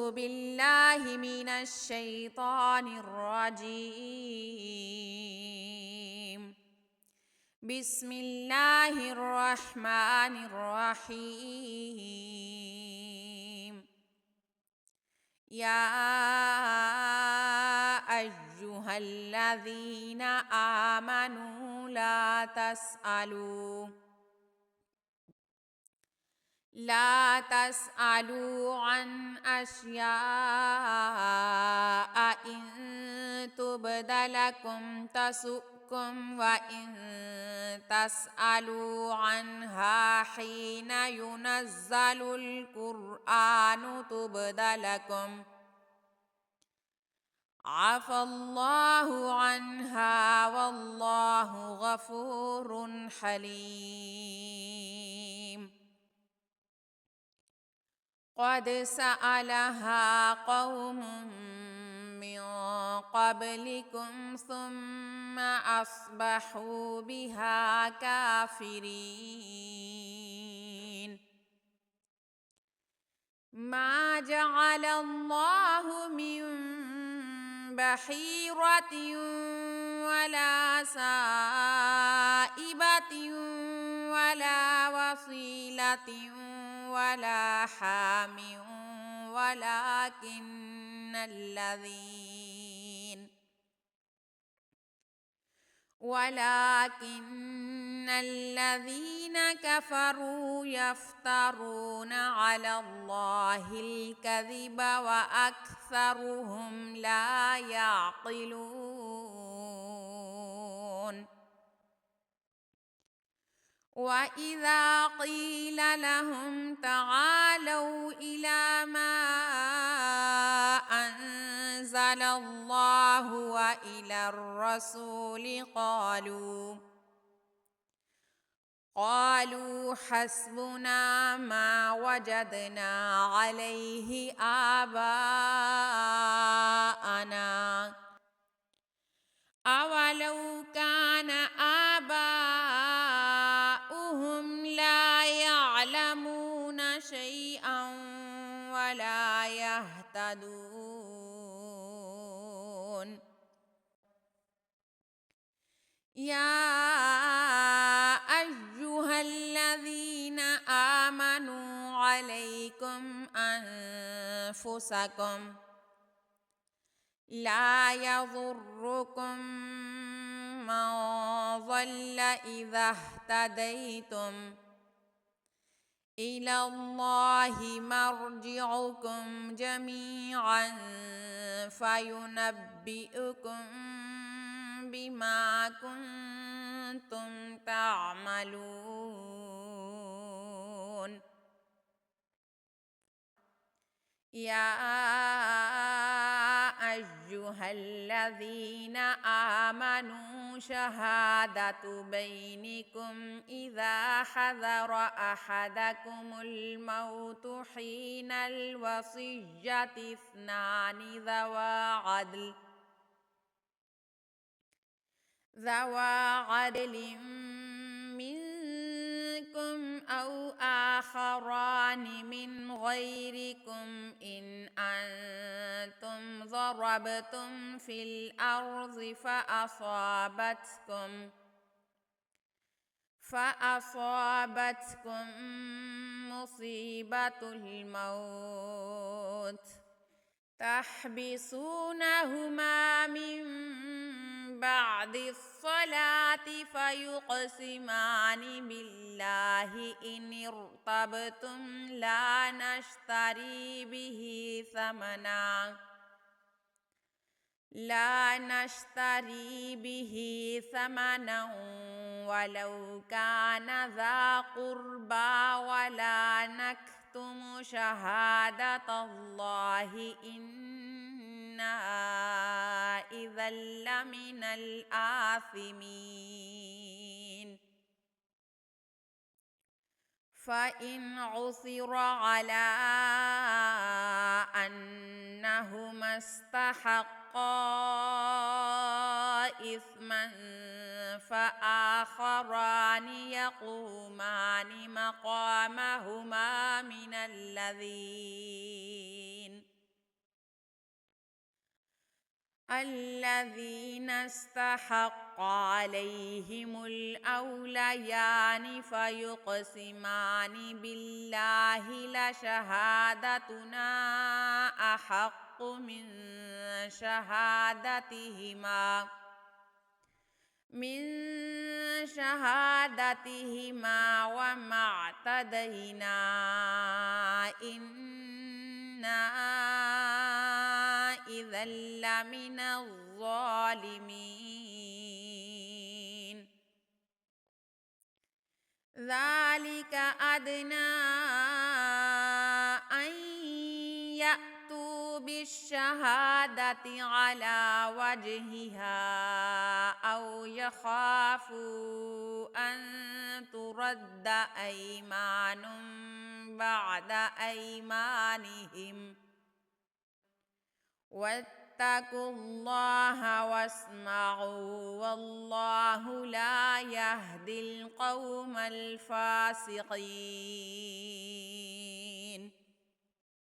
أعوذ بالله من الشيطان الرجيم. بسم الله الرحمن الرحيم. يا أيها الذين آمنوا لا تسألوا عن أشياء إن تبد لكم تسؤكم وإن تسألوا عنها حين ينزل القرآن تبد لكم عفى الله عنها والله غفور حليم. قد سألها قوم من قبلكم ثم أصبحوا بها كافرين. ما جعل الله من بحيرة ولا سائبة ولا وصيلة ولا حام ولكن الذين كفروا يفترون على الله الكذب وأكثرهم لا يعقلون. وإذا قيل لهم تعالوا إلى ما أنزل الله وإلى الرسول قالوا حسبنا ما وجدنا عليه آباءنا أولو كان آباؤهم لا يعلمون شيئا ولا يهتدون. يا أيها الذين آمنوا عليكم أنفسكم لا يضركم من ضل إذا اهتديتم إلى الله مرجعكم جميعا فينبئكم بما كنتم تعملون. يا أيها الذين آمنوا شهادة بينكم إذا حضر أحدكم الموت حين الوصية اثنان ذوا عدل منكم أو آخران من غيركم إن أنتم ضربتم في الأرض فأصابتكم مصيبة الموت تحبسونهما من بعد الصلاة فيقسمان بالله إن ارتبتم لا نشتري به ثمنا ولو كان ذا قربى ولا نكتم شهادة الله إنا إذا لمن الآثمين. فإن عثر على أنهما استحقا إثما فآخران يقومان مقامهما من الذين الذين استحق عليهم الأوليان فيقسمان بالله لشهادتنا أحق من شهادتهما وما اعتدينا إنا إذا لمن الظالمين ذلك أدنى أن يأتوا بالشهادة على وجهها أو يخافوا أن ترد أيمان بعد أيمانهم واتقوا الله واسمعوا والله لا يهدي القوم الفاسقين